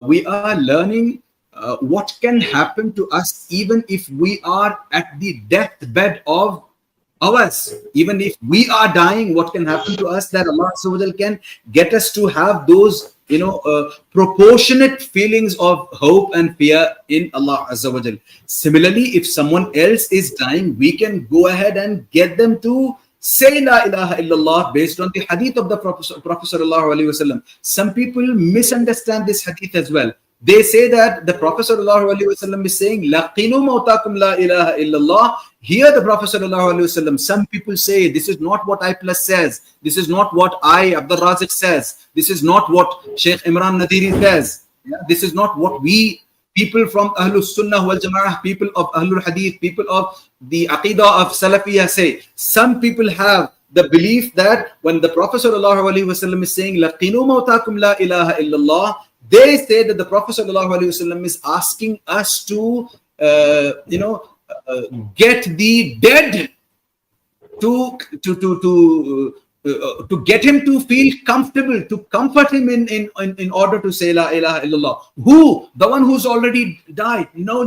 we are learning what can happen to us even if we are at the deathbed of ours. Even if we are dying, what can happen to us that Allah Azza wa Jal can get us to have those, proportionate feelings of hope and fear in Allah Azza wa Jal. Similarly, if someone else is dying, we can go ahead and get them to say La ilaha illallah based on the hadith of the Prophet sallallahu alaihi wasallam. Some people misunderstand this hadith as well. They say that the Prophet sallallahu alaihi wasallam is saying laqinu mautakum la ilaha illallah. Here the Prophet sallallahu alaihi wasallam, some people say this is not what iPlus says. This is not what Abdul Raziq says. This is not what Shaykh Imran Nadiri says. Yeah? This is not what we people from Ahlul Sunnah wal Jama'ah, people of Ahlul Hadith, people of the Aqidah of Salafiyah say. Some people have the belief that when the Prophet sallallahu alaihi wasallam is saying laqinu mautakum la ilaha illallah, they say that the Prophet sallallahu alaihi wasallam is asking us to get the dead to get him to feel comfortable, to comfort him in order to say La ilaha illallah. Who? The one who's already died. No.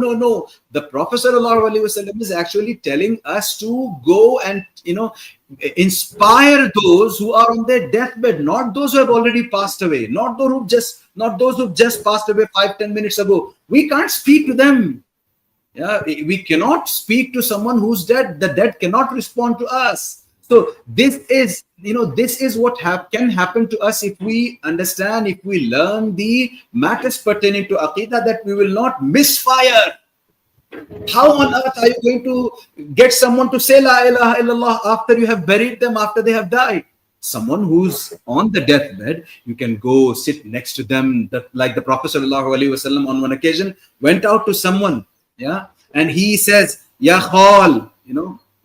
The Prophet sallallahu alaihi wasallam is actually telling us to go and inspire those who are on their deathbed, not those who have already passed away, not those who've just passed away 5-10 minutes ago. We can't speak to them. Yeah, we cannot speak to someone who's dead. The dead cannot respond to us. So this is what can happen to us if we understand, if we learn the matters pertaining to Aqidah, that we will not misfire. How on earth are you going to get someone to say La ilaha illallah after you have buried them, after they have died? Someone who's on the deathbed, you can go sit next to them. Like the Prophet sallallahu alaihi wasallam on one occasion went out to someone, and he says, Ya khal,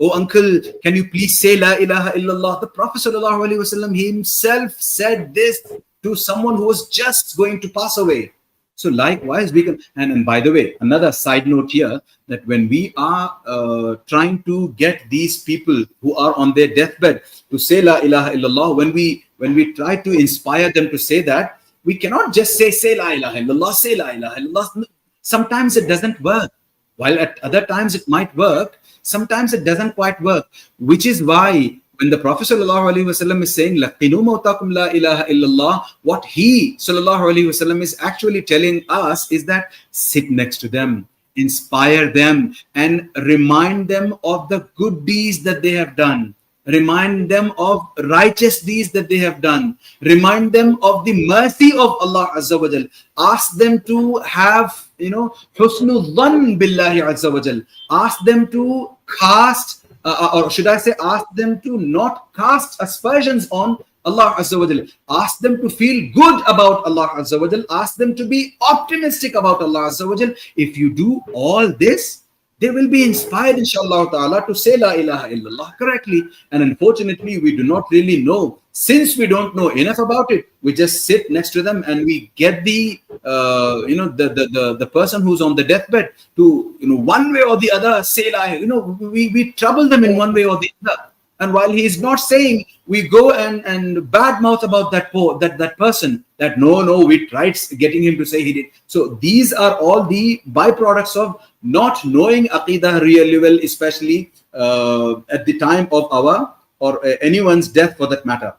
oh uncle, can you please say La ilaha illallah? The Prophet sallallahu alaihi wasallam himself said this to someone who was just going to pass away. So likewise, we can, and by the way, another side note here, that when we are trying to get these people who are on their deathbed to say La ilaha illallah, when we try to inspire them to say that, we cannot just say La ilaha illallah, say La ilaha illallah. Sometimes it doesn't work. While at other times it might work, sometimes it doesn't quite work. Which is why when the Prophet sallallahu alaihi wasallam is saying laqinu mautakum la ilaha illallah, what he sallallahu alaihi wasallam is actually telling us is that sit next to them, inspire them, and remind them of the good deeds that they have done. Remind them of righteous deeds that they have done. Remind them of the mercy of Allah Azza wa Jal. Ask them to have, husnul dhann billahi Azza wa Jal. Ask them to cast, or should I say, ask them to not cast aspersions on Allah Azza wa Jal. Ask them to feel good about Allah Azza wa Jal. Ask them to be optimistic about Allah Azza wa Jal. If you do all this, they will be inspired, inshallah ta'ala, to say La ilaha illallah correctly. And unfortunately, we do not really know. Since we don't know enough about it, we just sit next to them and we get the person who's on the deathbed to, one way or the other say La ilaha. We trouble them in one way or the other. And while he is not saying, we go and badmouth about that person, that no, we tried getting him to say he did. So these are all the byproducts of not knowing Aqidah really well, especially at the time of our or anyone's death for that matter.